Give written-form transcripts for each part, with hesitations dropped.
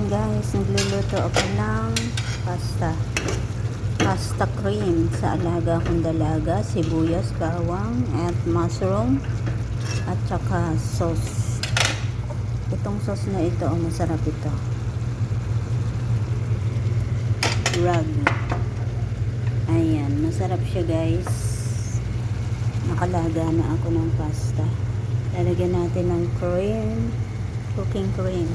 Ayan guys, nagluluto ako ng pasta cream sa alaga kong dalaga, sibuyas, bawang at mushroom at saka sauce. Itong sauce na ito, masarap ito. Ragu. Ayan, masarap siya guys. Nakalaga na ako ng pasta. Lalagyan natin ng cream, cooking cream.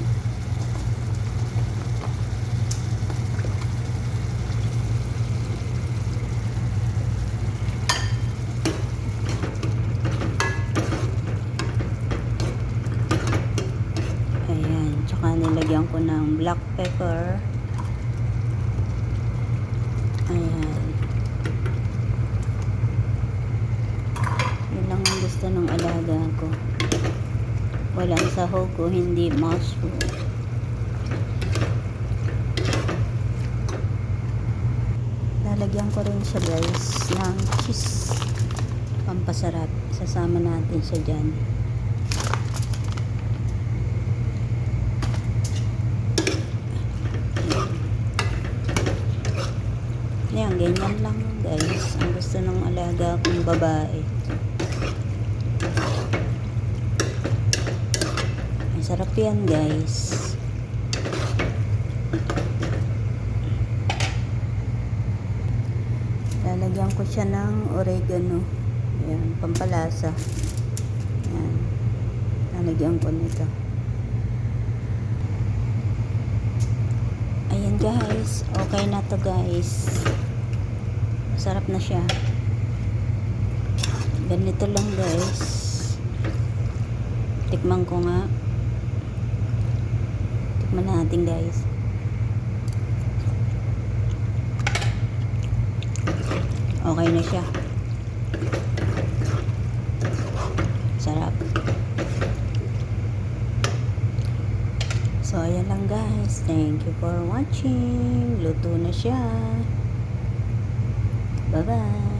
Ayan, tsaka nilagyan ko ng black pepper. Ayan. Yun lang ang gusto ng alaga ko. Walang sahog o hindi mushroom. Lalagyan ko rin siya guys ng cheese. Pampasarap. Sasama natin siya dyan. Yan, ganyan lang guys. Ang gusto ng alaga kong babae. Masarap yan guys. Lalagyan ko siya ng oregano. Ayan, pampalasa. Ayan. Lalagyan ko nito. Ayan guys. Okay na to guys. Masarap na siya. Ganito lang guys. Tikman ko nga. Tikman natin guys. Okay na siya. Sarap. So ayan lang guys. Thank you for watching. Luto na siya. Bye bye.